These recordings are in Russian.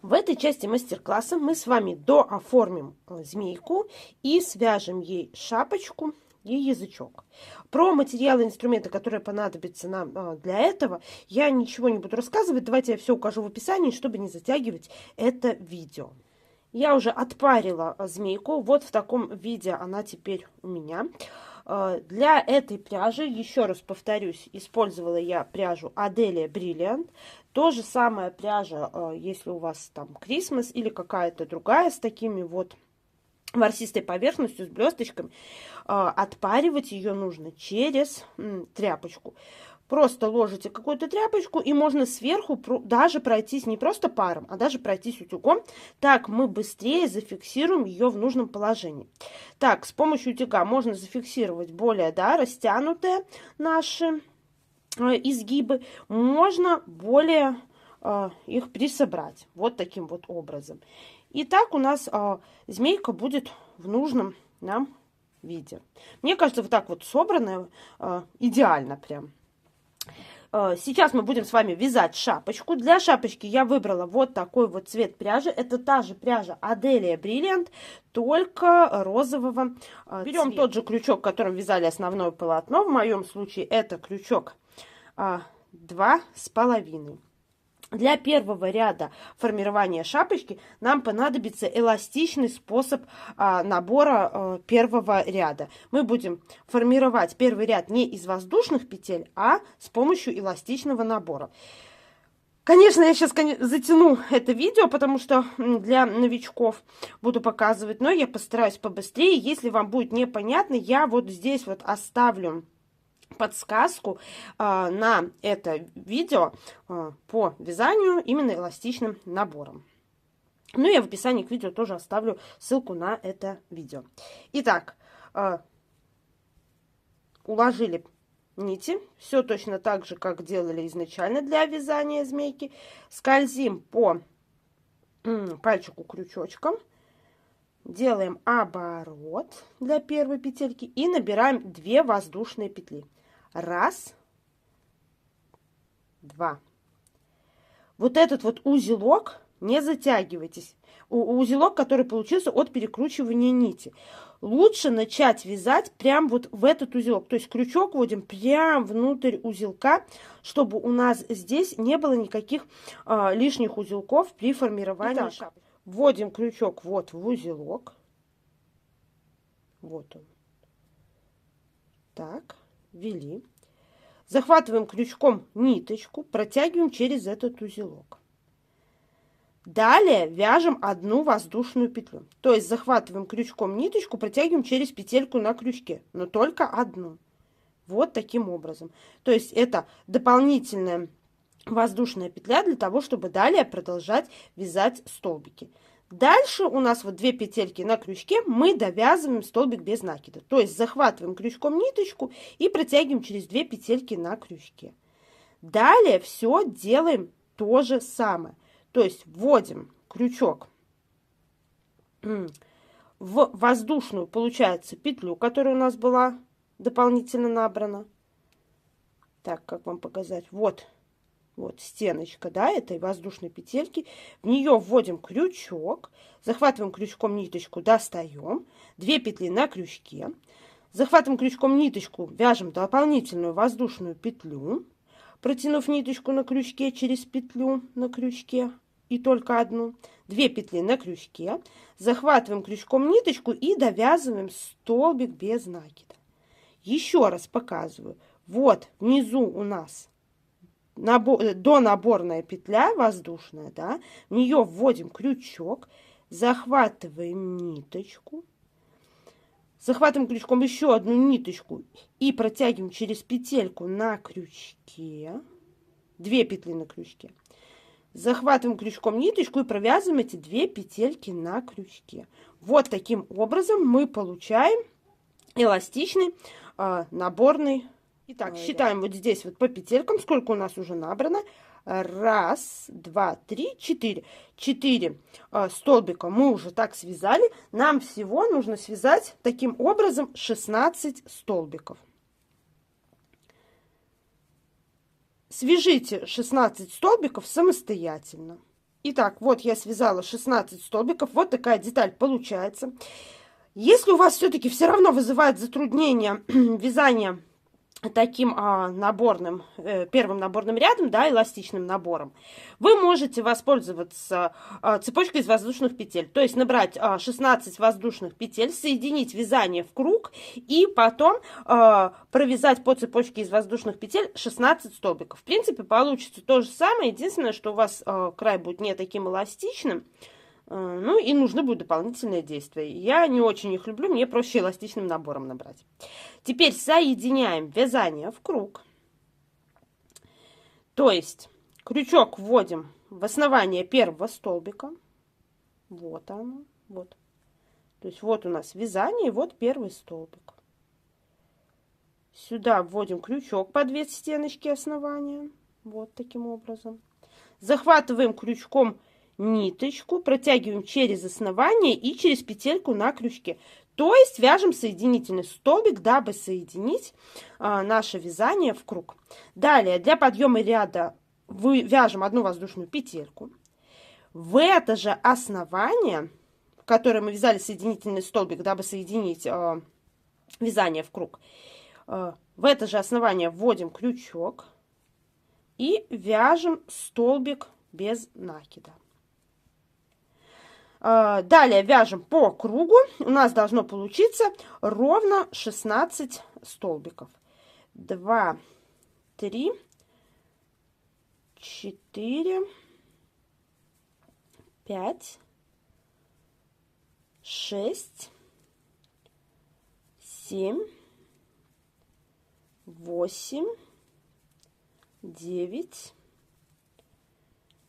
В этой части мастер-класса мы с вами дооформим змейку и свяжем ей шапочку и язычок. Про материалы и инструменты, которые понадобятся нам для этого, я ничего не буду рассказывать. Давайте я все укажу в описании, чтобы не затягивать это видео. Я уже отпарила змейку. Вот в таком виде она теперь у меня. Для этой пряжи, еще раз повторюсь, использовала я пряжу Adelia Brilliant. То же самое пряжа, если у вас там Christmas или какая-то другая с такими вот ворсистой поверхностью, с блесточками. Отпаривать ее нужно через тряпочку. Просто ложите какую-то тряпочку, и можно сверху даже пройтись не просто паром, а даже пройтись утюгом. Так мы быстрее зафиксируем ее в нужном положении. Так, с помощью утюга можно зафиксировать более растянутые наши изгибы. Можно более их присобрать. Вот таким вот образом. И так у нас змейка будет в нужном нам виде. Мне кажется, вот так вот собранная идеально прям. Сейчас мы будем с вами вязать шапочку. Для шапочки я выбрала вот такой вот цвет пряжи. Это та же пряжа Adelia Brilliant, только розового Берем тот же крючок, которым вязали основное полотно. В моем случае это крючок 2,5. Для первого ряда формирования шапочки нам понадобится эластичный способ набора первого ряда. Мы будем формировать первый ряд не из воздушных петель, а с помощью эластичного набора. Конечно, я сейчас затяну это видео, потому что для новичков буду показывать, но я постараюсь побыстрее. Если вам будет непонятно, я вот здесь вот оставлю подсказку на это видео по вязанию именно эластичным набором. Ну, я в описании к видео тоже оставлю ссылку на это видео. Итак, уложили нити. Все точно так же, как делали изначально для вязания змейки. Скользим по пальчику крючочком. Делаем оборот для первой петельки и набираем 2 воздушные петли. 1, 2. Вот этот вот узелок, не затягивайтесь. Узелок, который получился от перекручивания нити. Лучше начать вязать прям вот в этот узелок. То есть крючок вводим прям внутрь узелка, чтобы у нас здесь не было никаких лишних узелков при формировании шапки. Вводим крючок вот в узелок. Вот он. Так, ввели. Захватываем крючком ниточку, протягиваем через этот узелок. Далее вяжем 1 воздушную петлю. То есть захватываем крючком ниточку, протягиваем через петельку на крючке, но только 1. Вот таким образом. То есть это дополнительная воздушная петля для того, чтобы далее продолжать вязать столбики. Дальше у нас вот 2 петельки на крючке, мы довязываем столбик без накида. То есть захватываем крючком ниточку и протягиваем через 2 петельки на крючке. Далее все делаем то же самое. То есть вводим крючок в воздушную, получается, петлю, которая у нас была дополнительно набрана. Так, как вам показать? Вот стеночка, этой воздушной петельки. В нее вводим крючок, захватываем крючком ниточку, достаем, 2 петли на крючке, захватываем крючком ниточку, вяжем дополнительную воздушную петлю, протянув ниточку на крючке через петлю на крючке и только 1, 2 петли на крючке, захватываем крючком ниточку и довязываем столбик без накида. Еще раз показываю. Вот внизу у нас донаборная петля воздушная, в нее вводим крючок, захватываем ниточку, захватываем крючком еще 1 ниточку и протягиваем через петельку на крючке, 2 петли на крючке, захватываем крючком ниточку и провязываем эти 2 петельки на крючке. Вот таким образом мы получаем эластичный наборный. Итак, считаем вот здесь вот по петелькам, сколько у нас уже набрано. 1, 2, 3, 4. 4 столбика мы уже так связали. Нам всего нужно связать таким образом 16 столбиков. Свяжите 16 столбиков самостоятельно. Итак, вот я связала 16 столбиков. Вот такая деталь получается. Если у вас все-таки все равно вызывает затруднение вязание таким наборным, первым наборным рядом, да, эластичным набором, вы можете воспользоваться цепочкой из воздушных петель. То есть набрать 16 воздушных петель, соединить вязание в круг и потом провязать по цепочке из воздушных петель 16 столбиков. В принципе, получится то же самое. Единственное, что у вас край будет не таким эластичным. Ну и нужно будет дополнительное действие. Я не очень их люблю, мне проще эластичным набором набрать. Теперь соединяем вязание в круг. То есть крючок вводим в основание первого столбика. Вот оно, вот. То есть вот у нас вязание, вот первый столбик. Сюда вводим крючок по 2 стеночки основания. Вот таким образом. Захватываем крючком ниточку, протягиваем через основание и через петельку на крючке. То есть вяжем соединительный столбик, дабы соединить наше вязание в круг. Далее для подъема ряда вяжем одну воздушную петельку. В это же основание, в которое мы вязали соединительный столбик, дабы соединить вязание в круг, в это же основание вводим крючок и вяжем столбик без накида. Далее вяжем по кругу. У нас должно получиться ровно 16 столбиков. 2, 3, 4, 5, 6, 7, 8, 9,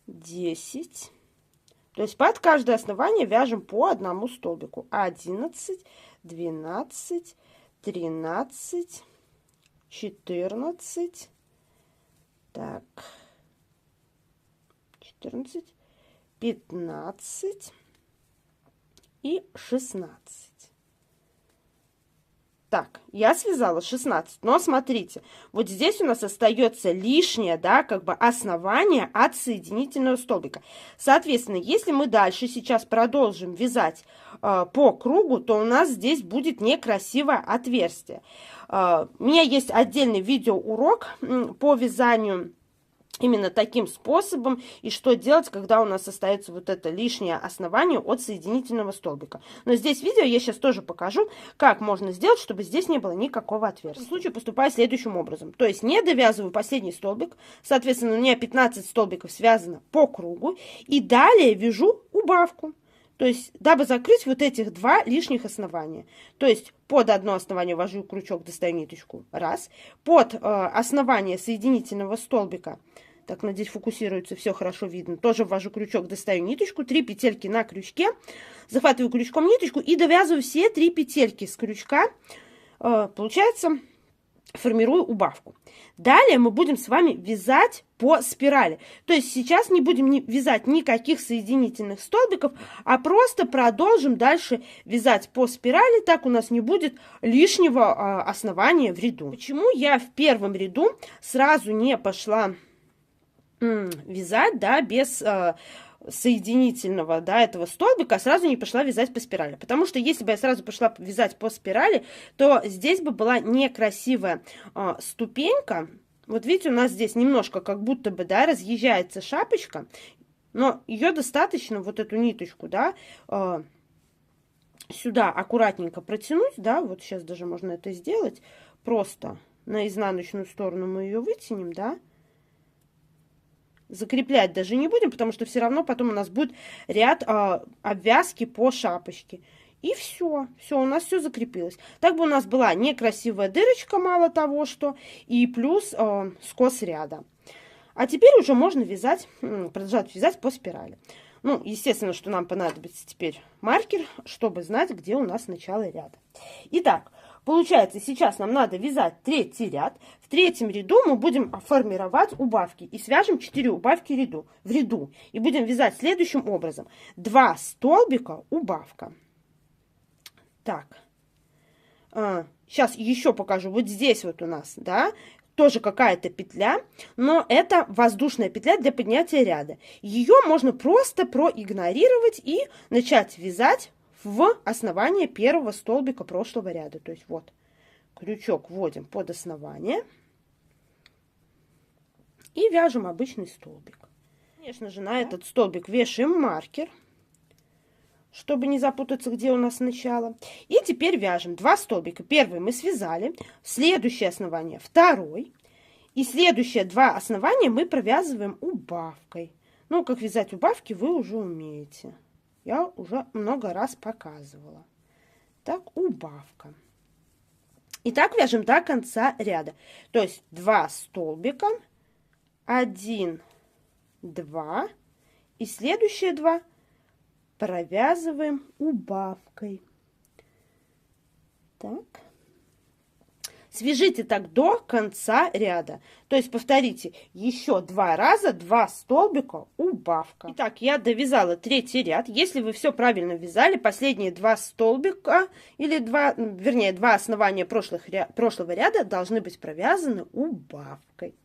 10. То есть под каждое основание вяжем по одному столбику. 11, 12, 13, 14, так, 14, 15 и 16. Так, я связала 16, но смотрите, вот здесь у нас остается лишнее, да, как бы основание от соединительного столбика. Соответственно, если мы дальше сейчас продолжим вязать по кругу, то у нас здесь будет некрасивое отверстие. У меня есть отдельный видеоурок по вязанию именно таким способом, и что делать, когда у нас остается вот это лишнее основание от соединительного столбика. Но здесь видео я сейчас тоже покажу, как можно сделать, чтобы здесь не было никакого отверстия. В этом случае поступаю следующим образом. То есть не довязываю последний столбик, соответственно, у меня 15 столбиков связано по кругу, и далее вяжу убавку. То есть, дабы закрыть вот этих 2 лишних основания. То есть, под одно основание ввожу крючок, достаю ниточку, раз. Под основание соединительного столбика, так, надеюсь, фокусируется, все хорошо видно, тоже ввожу крючок, достаю ниточку, 3 петельки на крючке, захватываю крючком ниточку и довязываю все 3 петельки с крючка. Получается, формирую убавку. Далее мы будем с вами вязать по спирали. То есть сейчас не будем вязать никаких соединительных столбиков, а просто продолжим дальше вязать по спирали. Так у нас не будет лишнего основания в ряду. Почему я в первом ряду сразу не пошла вязать, да, без соединительного, да, этого столбика, сразу не пошла вязать по спирали. Потому что если бы я сразу пошла вязать по спирали, то здесь бы была некрасивая ступенька. Вот видите, у нас здесь немножко как будто бы, да, разъезжается шапочка, но ее достаточно, вот эту ниточку, да, сюда аккуратненько протянуть, да, вот сейчас даже можно это сделать, просто на изнаночную сторону мы ее вытянем, да. Закреплять даже не будем, потому что все равно потом у нас будет ряд обвязки по шапочке. И все, у нас все закрепилось. Так бы у нас была некрасивая дырочка, мало того, что, и плюс скос ряда. А теперь уже можно вязать, продолжать вязать по спирали. Ну, естественно, что нам понадобится теперь маркер, чтобы знать, где у нас начало ряда. Итак, получается, сейчас нам надо вязать 3-й ряд. В 3-м ряду мы будем формировать убавки. И свяжем 4 убавки в ряду. И будем вязать следующим образом. 2 столбика, убавка. Так. Сейчас еще покажу. Вот здесь вот у нас, да, тоже какая-то петля, но это воздушная петля для поднятия ряда. Ее можно просто проигнорировать и начать вязать в основание первого столбика прошлого ряда. То есть вот крючок вводим под основание и вяжем обычный столбик. Конечно же, на этот столбик вешаем маркер, чтобы не запутаться, где у нас начало. И теперь вяжем 2 столбика. Первый мы связали, следующее основание второй. И следующие 2 основания мы провязываем убавкой. Ну, как вязать убавки, вы уже умеете. Я уже много раз показывала. Так, убавка. И так вяжем до конца ряда. То есть 2 столбика, 1, 2. И следующие 2 провязываем убавкой. Так. Свяжите так до конца ряда. То есть повторите еще 2 раза, 2 столбика, убавка. Итак, я довязала 3-й ряд. Если вы все правильно вязали, последние 2 столбика, или 2 основания прошлого ряда должны быть провязаны убавкой.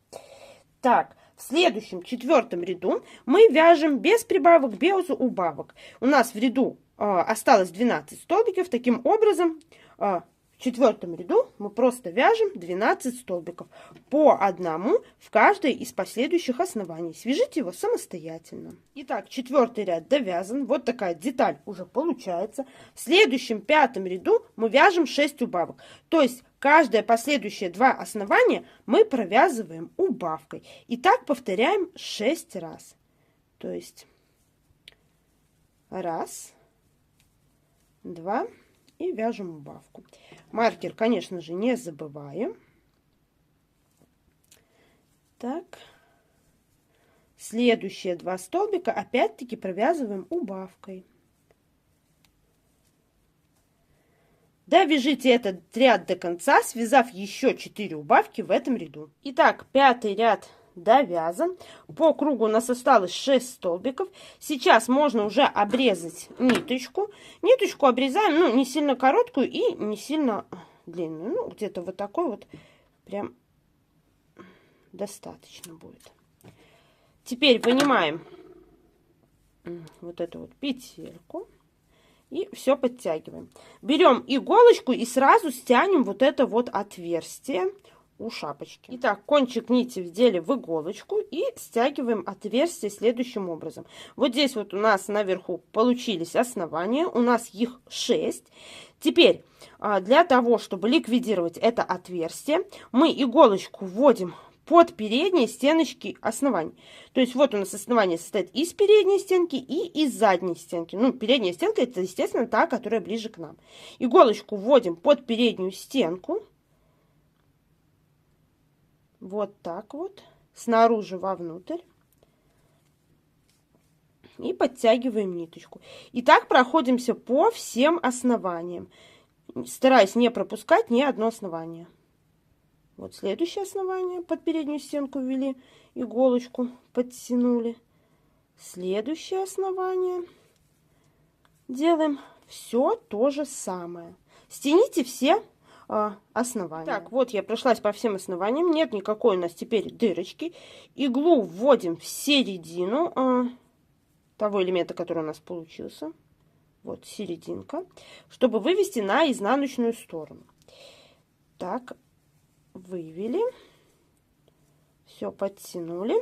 Так, в следующем 4-м ряду мы вяжем без прибавок, без убавок. У нас в ряду осталось 12 столбиков. Таким образом, в 4-м ряду мы просто вяжем 12 столбиков по одному в каждое из последующих оснований. Свяжите его самостоятельно. Итак, 4-й ряд довязан. Вот такая деталь уже получается. В следующем 5-м ряду мы вяжем 6 убавок. То есть каждое последующее 2 основания мы провязываем убавкой. И так повторяем 6 раз. То есть 1, 2 и вяжем убавку. Маркер, конечно же, не забываем. Так. Следующие 2 столбика опять-таки провязываем убавкой. Довяжите этот ряд до конца, связав еще 4 убавки в этом ряду. Итак, 5-й ряд довязан. По кругу у нас осталось 6 столбиков. Сейчас можно уже обрезать ниточку. Ниточку обрезаем, ну, не сильно короткую и не сильно длинную. Ну, где-то вот такой вот прям достаточно будет. Теперь вынимаем вот эту вот петельку. И все подтягиваем. Берем иголочку и сразу стянем вот это вот отверстие у шапочки. Итак, кончик нити вдели в иголочку и стягиваем отверстие следующим образом. Вот здесь вот у нас наверху получились основания, у нас их 6. Теперь для того, чтобы ликвидировать это отверстие, мы иголочку вводим под передние стеночки оснований. То есть вот у нас основание состоит из передней стенки и из задней стенки. Ну, передняя стенка это, естественно, та, которая ближе к нам. Иголочку вводим под переднюю стенку. Вот так вот. Снаружи вовнутрь. И подтягиваем ниточку. И так проходимся по всем основаниям, стараясь не пропускать ни одно основание. Вот следующее основание, под переднюю стенку ввели, иголочку подтянули. Следующее основание. Делаем все то же самое. Стяните все основания. Так, вот я прошлась по всем основаниям. Нет никакой у нас теперь дырочки. Иглу вводим в середину того элемента, который у нас получился. Вот серединка. Чтобы вывести на изнаночную сторону. Так. Вывели, все подтянули,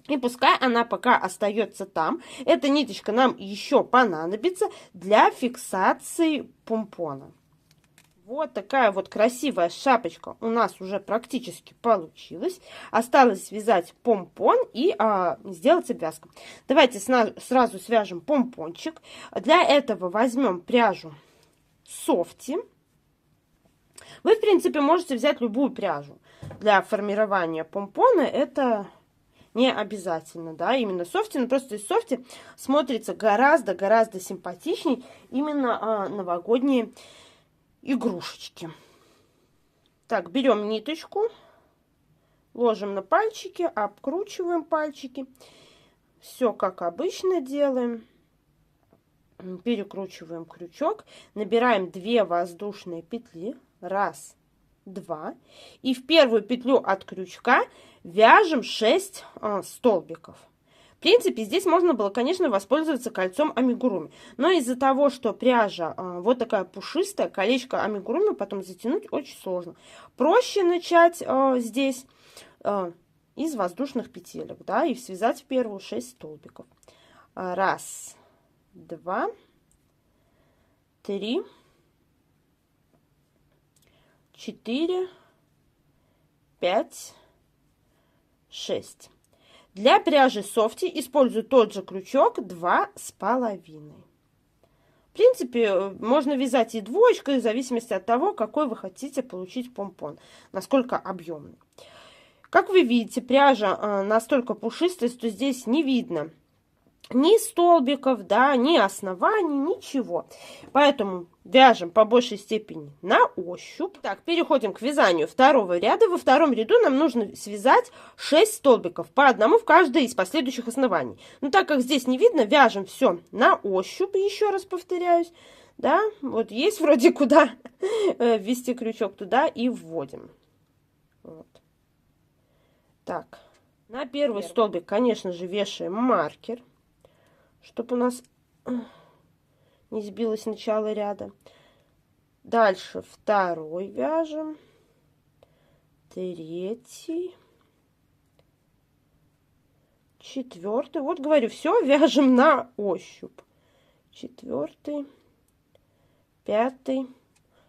и пускай она пока остается там. Эта ниточка нам еще понадобится для фиксации помпона. Вот такая вот красивая шапочка у нас уже практически получилась. Осталось связать помпон и сделать обвязку. Давайте сразу свяжем помпончик. Для этого возьмем пряжу софти. Вы, в принципе, можете взять любую пряжу. Для формирования помпона это не обязательно, да, именно софти. Но просто из софти смотрится гораздо симпатичней именно новогодние игрушечки. Так, берем ниточку, ложим на пальчики, обкручиваем пальчики. Все как обычно делаем. Перекручиваем крючок, набираем 2 воздушные петли. 1, 2. И в первую петлю от крючка вяжем 6 столбиков. В принципе, здесь можно было, конечно, воспользоваться кольцом амигуруми. Но из-за того, что пряжа вот такая пушистая, колечко амигуруми потом затянуть очень сложно. Проще начать здесь из воздушных петелек, да, и связать в первую 6 столбиков. 1, 2, 3, 4, 5, 6. Для пряжи софти использую тот же крючок 2,5. В принципе, можно вязать и двоечкой, в зависимости от того, какой вы хотите получить помпон, насколько объемный. Как вы видите, пряжа настолько пушистая, что здесь не видно ни столбиков, да, ни оснований, ничего. Поэтому вяжем по большей степени на ощупь. Так, переходим к вязанию второго ряда. Во втором ряду нам нужно связать 6 столбиков, по одному в каждое из последующих оснований. Но так как здесь не видно, вяжем все на ощупь, еще раз повторяюсь. Да, вот есть вроде куда ввести крючок, туда и вводим. Вот. Так, на первый столбик, конечно же, вешаем маркер, чтобы у нас не сбилось начало ряда. Дальше второй вяжем, третий, четвертый. Вот говорю, все вяжем на ощупь. Четвертый, пятый,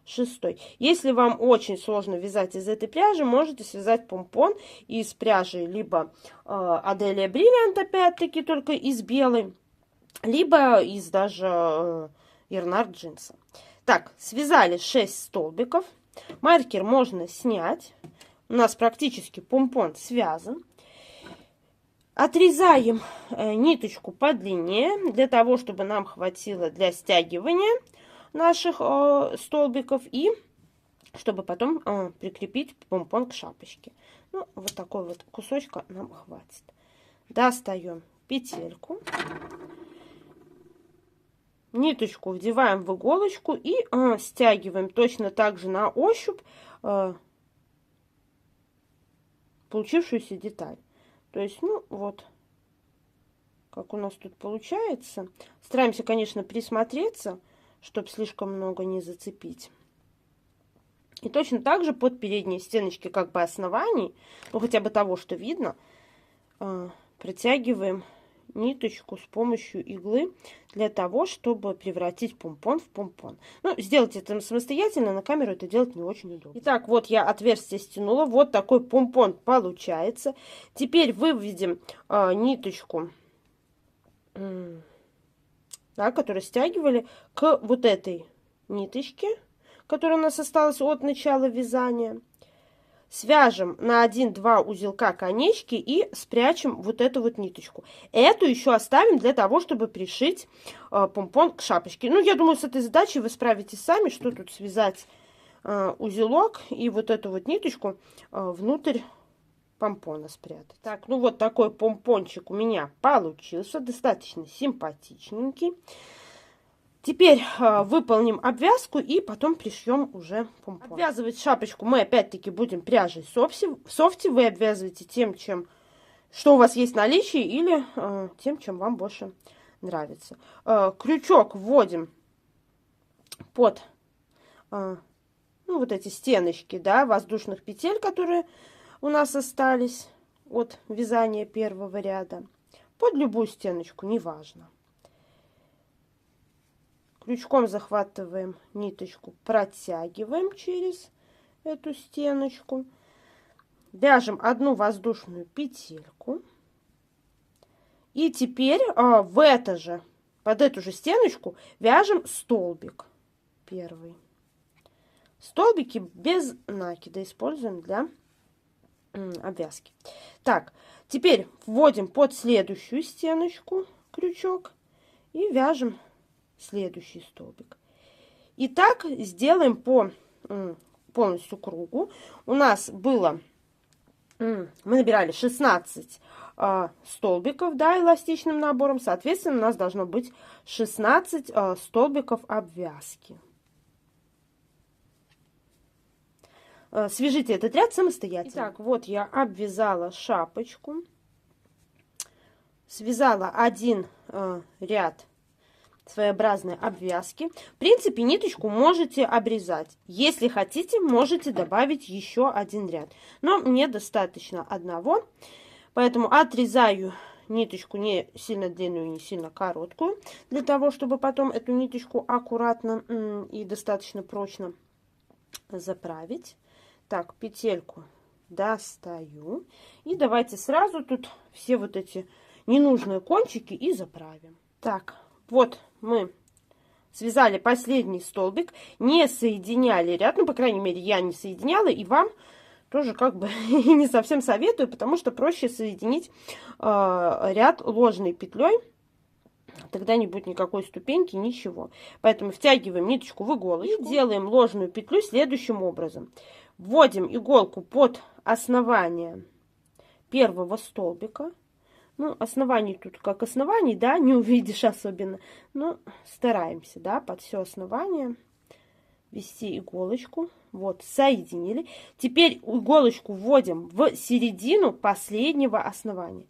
шестой. Если вам очень сложно вязать из этой пряжи, можете связать помпон из пряжи либо Аделия Бриллиант, опять-таки, только из белой, либо из даже Ернар джинса. Так, связали 6 столбиков. Маркер можно снять. У нас практически помпон связан. Отрезаем ниточку подлиннее, для того, чтобы нам хватило для стягивания наших столбиков и чтобы потом прикрепить помпон к шапочке. Ну, вот такой вот кусочка нам хватит. Достаем петельку. Ниточку вдеваем в иголочку и стягиваем точно так же на ощупь получившуюся деталь. То есть, ну, вот, как у нас тут получается. Стараемся, конечно, присмотреться, чтобы слишком много не зацепить. И точно так же под передние стеночки, как бы оснований, ну, хотя бы того, что видно, протягиваем ниточку с помощью иглы для того, чтобы превратить помпон в помпон. Ну, сделать это самостоятельно, на камеру это делать не очень удобно. Итак, вот я отверстие стянула, вот такой помпон получается. Теперь выведем ниточку, да, которую стягивали, к вот этой ниточке, которая у нас осталась от начала вязания. Свяжем на 1-2 узелка конечки и спрячем вот эту вот ниточку. Эту еще оставим для того, чтобы пришить помпон к шапочке. Ну, я думаю, с этой задачей вы справитесь сами, что тут связать узелок и вот эту вот ниточку внутрь помпона спрятать. Так, ну вот такой помпончик у меня получился, достаточно симпатичненький. Теперь выполним обвязку и потом пришьем уже помпон. Обвязывать шапочку мы опять-таки будем пряжей софти. Вы обвязываете тем, что у вас есть в наличии, или тем, чем вам больше нравится. Крючок вводим под вот эти стеночки, да, воздушных петель, которые у нас остались от вязания первого ряда. Под любую стеночку, неважно. Крючком захватываем ниточку, протягиваем через эту стеночку. Вяжем одну воздушную петельку. И теперь под эту же стеночку вяжем столбик первый. Столбики без накида используем для обвязки. Так, теперь вводим под следующую стеночку крючок и вяжем следующий столбик. И так сделаем по полностью кругу. У нас было, мы набирали 16 столбиков, да, эластичным набором. Соответственно, у нас должно быть 16 столбиков обвязки. свяжите этот ряд самостоятельно. Итак, вот я обвязала шапочку, связала один ряд своеобразной обвязки. В принципе, ниточку можете обрезать. Если хотите, можете добавить еще один ряд. Но мне достаточно одного. Поэтому отрезаю ниточку не сильно длинную, не сильно короткую. Для того, чтобы потом эту ниточку аккуратно и достаточно прочно заправить. Так, петельку достаю. И давайте сразу тут все вот эти ненужные кончики и заправим. Так. Вот мы связали последний столбик, не соединяли ряд, ну, по крайней мере, я не соединяла, и вам тоже как бы не совсем советую, потому что проще соединить ряд ложной петлей, тогда не будет никакой ступеньки, ничего. Поэтому втягиваем ниточку в иголочку и делаем ложную петлю следующим образом. Вводим иголку под основание первого столбика. Ну, оснований тут как оснований, да, не увидишь особенно. Но стараемся, да, под все основание ввести иголочку. Вот, соединили. Теперь иголочку вводим в середину последнего основания.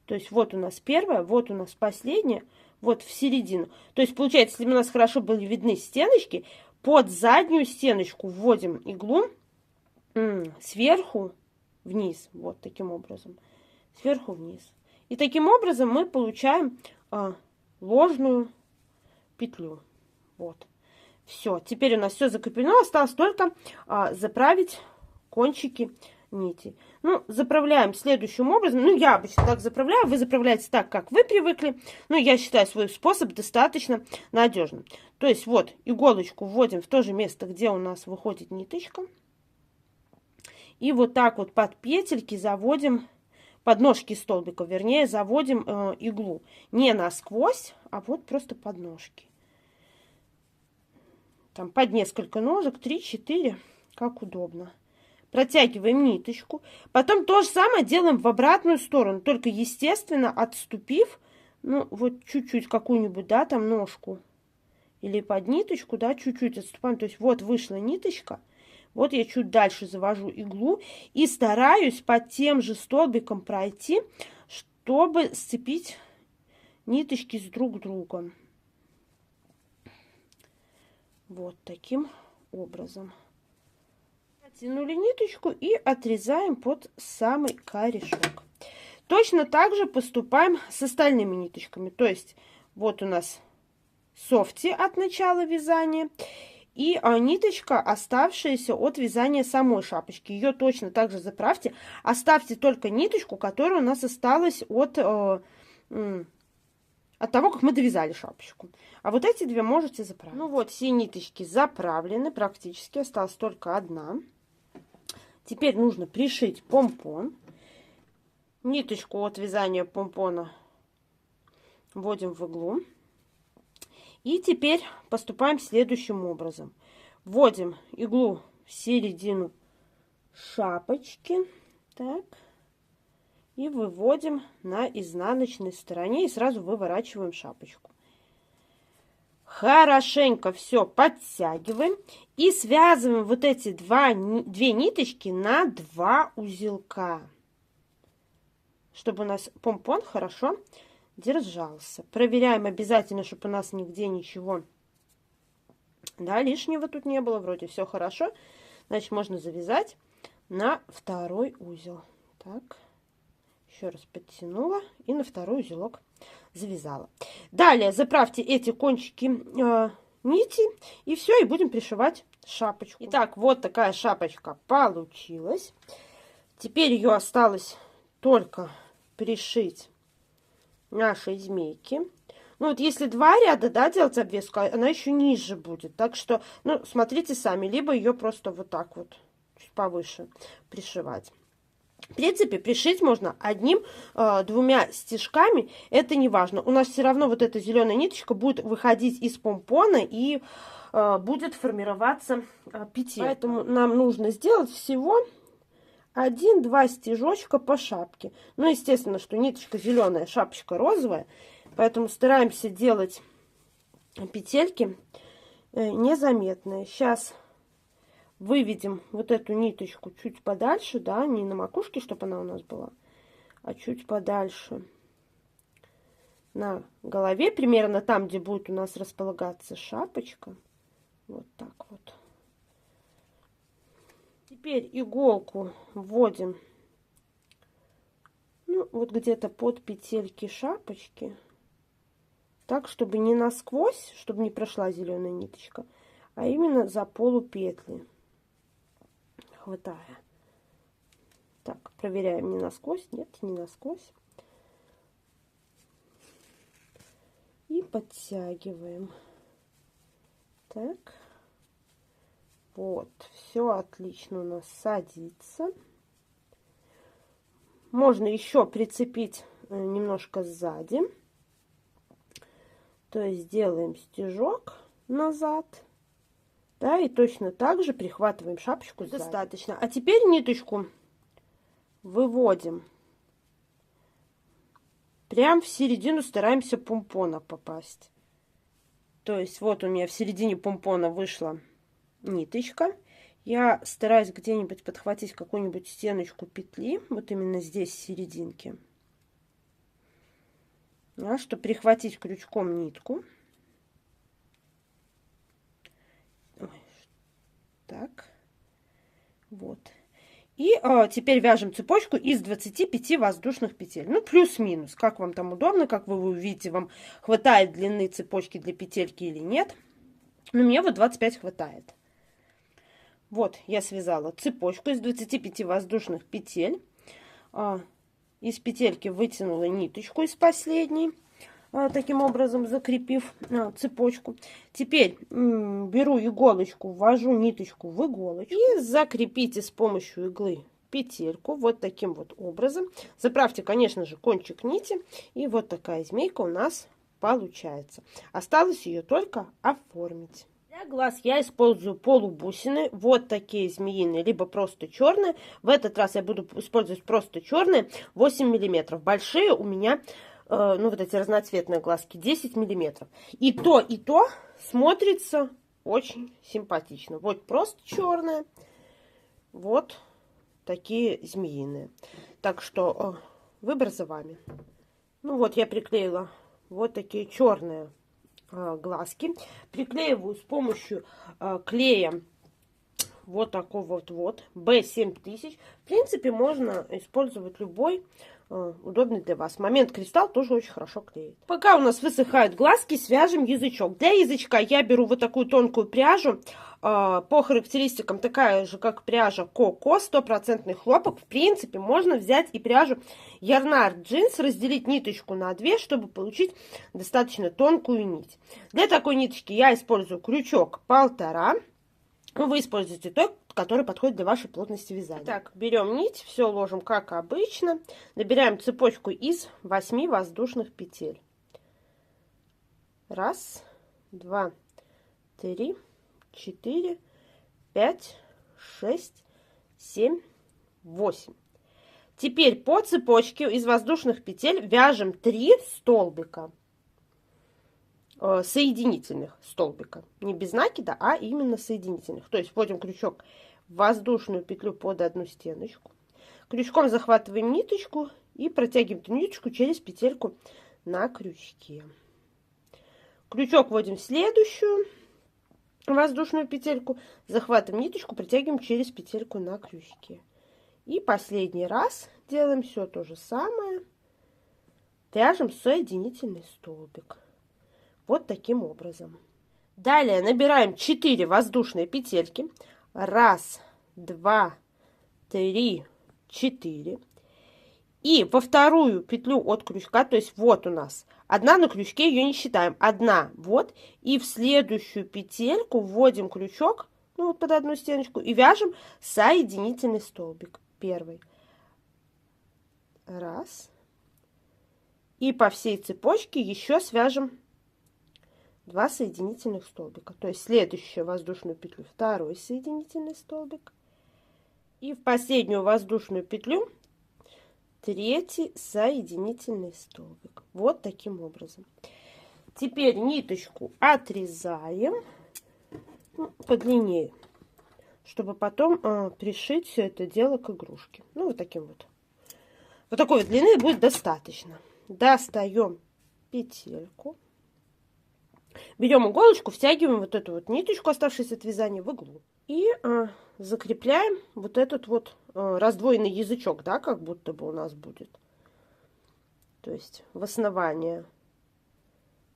То есть вот у нас первое, вот у нас последнее, вот в середину. То есть получается, если у нас хорошо были видны стеночки, под заднюю стеночку вводим иглу сверху вниз. Вот таким образом. Сверху вниз. И таким образом мы получаем ложную петлю. Вот. Все. Теперь у нас все закреплено. Осталось только заправить кончики нити. Ну, заправляем следующим образом. Ну, я обычно так заправляю. Вы заправляете так, как вы привыкли. Но я считаю свой способ достаточно надежным. То есть вот иголочку вводим в то же место, где у нас выходит ниточка. И вот так вот под петельки заводим, под ножки столбика, вернее, заводим иглу. Не насквозь, а вот просто под ножки. Там под несколько ножек, 3-4, как удобно. Протягиваем ниточку. Потом то же самое делаем в обратную сторону, только, естественно, отступив, ну, вот чуть-чуть какую-нибудь, да, там ножку. Или под ниточку, да, чуть-чуть отступаем. То есть вот вышла ниточка. Вот я чуть дальше завожу иглу и стараюсь под тем же столбиком пройти, чтобы сцепить ниточки с друг другом. Вот таким образом. Натянули ниточку и отрезаем под самый корешок. Точно так же поступаем с остальными ниточками. То есть вот у нас софти от начала вязания. И ниточка, оставшаяся от вязания самой шапочки. Ее точно так же заправьте. Оставьте только ниточку, которая у нас осталась от того, как мы довязали шапочку. А вот эти две можете заправить. Ну вот, все ниточки заправлены практически. Осталась только одна. Теперь нужно пришить помпон. Ниточку от вязания помпона вводим в иглу. И теперь поступаем следующим образом. Вводим иглу в середину шапочки. Так. И выводим на изнаночной стороне. И сразу выворачиваем шапочку. Хорошенько все подтягиваем. И связываем вот эти две ниточки на 2 узелка. Чтобы у нас помпон хорошо держался. Проверяем обязательно, чтобы у нас нигде ничего, да, лишнего тут не было. Вроде все хорошо. Значит, можно завязать на 2 узел. Так, еще раз подтянула и на 2 узелок завязала. Далее заправьте эти кончики нити и все, и будем пришивать шапочку. Итак, вот такая шапочка получилась. Теперь ее осталось только пришить нашей змейки. Ну вот если 2 ряда, да, делать обвеску, она еще ниже будет. Так что, ну, смотрите сами. Либо ее просто вот так вот, чуть повыше пришивать. В принципе, пришить можно 1-2 стежками. Это не важно. У нас все равно вот эта зеленая ниточка будет выходить из помпона и будет формироваться петель. Поэтому нам нужно сделать всего 1-2 стежочка по шапке. Ну, естественно, что ниточка зеленая, шапочка розовая. Поэтому стараемся делать петельки незаметные. Сейчас выведем вот эту ниточку чуть подальше, да, не на макушке, чтобы она у нас была, а чуть подальше на голове, примерно там, где будет у нас располагаться шапочка. Вот так вот. Теперь иголку вводим, ну, вот где-то под петельки шапочки, так, чтобы не насквозь, чтобы не прошла зеленая ниточка, а именно за полупетли. Хватая. Так, проверяем, не насквозь. Нет, не насквозь. И подтягиваем. Так. Вот. Все отлично у нас садится. Можно еще прицепить немножко сзади. То есть делаем стежок назад. Да, и точно так же прихватываем шапочку сзади. Достаточно. А теперь ниточку выводим. Прям в середину стараемся помпона попасть. То есть вот у меня в середине помпона вышла ниточка. Я стараюсь где-нибудь подхватить какую-нибудь стеночку петли. Вот именно здесь, в серединке. Да, чтобы прихватить крючком нитку. Так, вот. И теперь вяжем цепочку из 25 воздушных петель. Ну, плюс-минус, как вам там удобно, как вы увидите, вам хватает длины цепочки для петельки или нет. Но мне вот 25 хватает. Вот, я связала цепочку из 25 воздушных петель. Из петельки вытянула ниточку из последней. Таким образом закрепив цепочку. Теперь беру иголочку, ввожу ниточку в иголочку и закрепите с помощью иглы петельку вот таким вот образом. Заправьте, конечно же, кончик нити, и вот такая змейка у нас получается. Осталось ее только оформить. Для глаз я использую полубусины, вот такие змеиные, либо просто черные. В этот раз я буду использовать просто черные, 8 миллиметров. Большие у меня ну, вот эти разноцветные глазки, 10 миллиметров. И то смотрится очень симпатично. Вот просто черная, вот такие змеиные. Так что выбор за вами. Ну вот я приклеила вот такие черные глазки. Приклеиваю с помощью клея вот такого вот B7000. В принципе, можно использовать любой удобный для вас. Момент кристалл тоже очень хорошо клеит. Пока у нас высыхают глазки, свяжем язычок. Для язычка я беру вот такую тонкую пряжу. По характеристикам такая же, как пряжа Коко, 100% хлопок. В принципе, можно взять и пряжу Ярнар джинс, разделить ниточку на 2, чтобы получить достаточно тонкую нить. Для такой ниточки я использую крючок 1,5. Вы используете тот, который подходит для вашей плотности вязания. Так, берем нить, все ложим как обычно. Набираем цепочку из 8 воздушных петель. 1, 2, 3, 4, 5, 6, 7, 8. Теперь по цепочке из воздушных петель вяжем 3 столбика. Соединительных столбика. Не без накида, а именно соединительных. То есть вводим крючок в воздушную петлю под одну стеночку. Крючком захватываем ниточку и протягиваем эту ниточку через петельку на крючке. Крючок вводим в следующую воздушную петельку, захватываем ниточку, протягиваем через петельку на крючке. И последний раз делаем все то же самое. Вяжем соединительный столбик. Вот таким образом. Далее набираем 4 воздушные петельки. 1, 2, 3, 4. И во вторую петлю от крючка, то есть вот у нас одна на крючке, ее не считаем. Одна, вот. И в следующую петельку вводим крючок, ну вот под одну стеночку, и вяжем соединительный столбик. Первый. 1. И по всей цепочке еще свяжем 2 соединительных столбика. То есть следующую воздушную петлю, второй соединительный столбик. И в последнюю воздушную петлю 3 соединительный столбик. Вот таким образом. Теперь ниточку отрезаем подлиннее, чтобы потом пришить все это дело к игрушке. Ну, вот таким вот. Вот такой вот длины будет достаточно. Достаем петельку. Берем иголочку, втягиваем вот эту вот ниточку, оставшуюся от вязания, в иглу. И закрепляем вот этот вот раздвоенный язычок, да, как будто бы у нас будет. То есть в основание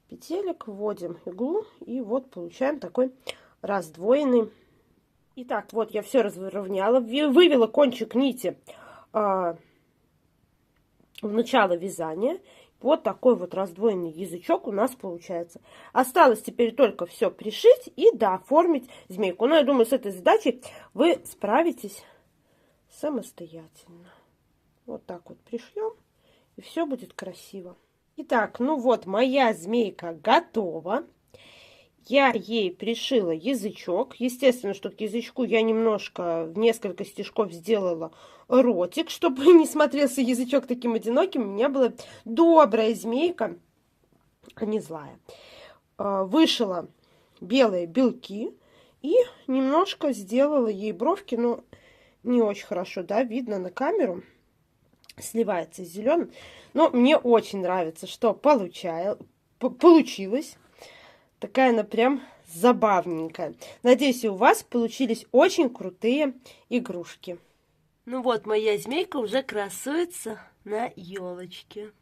петелек вводим иглу, и вот получаем такой раздвоенный. Итак, вот я все разровняла, вывела кончик нити в начало вязания. Вот такой вот раздвоенный язычок у нас получается. Осталось теперь только все пришить и дооформить змейку. Но я думаю, с этой задачей вы справитесь самостоятельно. Вот так вот пришьем, и все будет красиво. Итак, ну вот моя змейка готова. Я ей пришила язычок. Естественно, что к язычку я немножко, в несколько стежков сделала ротик, чтобы не смотрелся язычок таким одиноким. У меня была добрая змейка, а не злая. Вышила белые белки и немножко сделала ей бровки, но не очень хорошо, да, видно на камеру. Сливается с зеленым. Но мне очень нравится, что получилось. Такая она прям забавненькая. Надеюсь, у вас получились очень крутые игрушки. Ну вот, моя змейка уже красуется на елочке.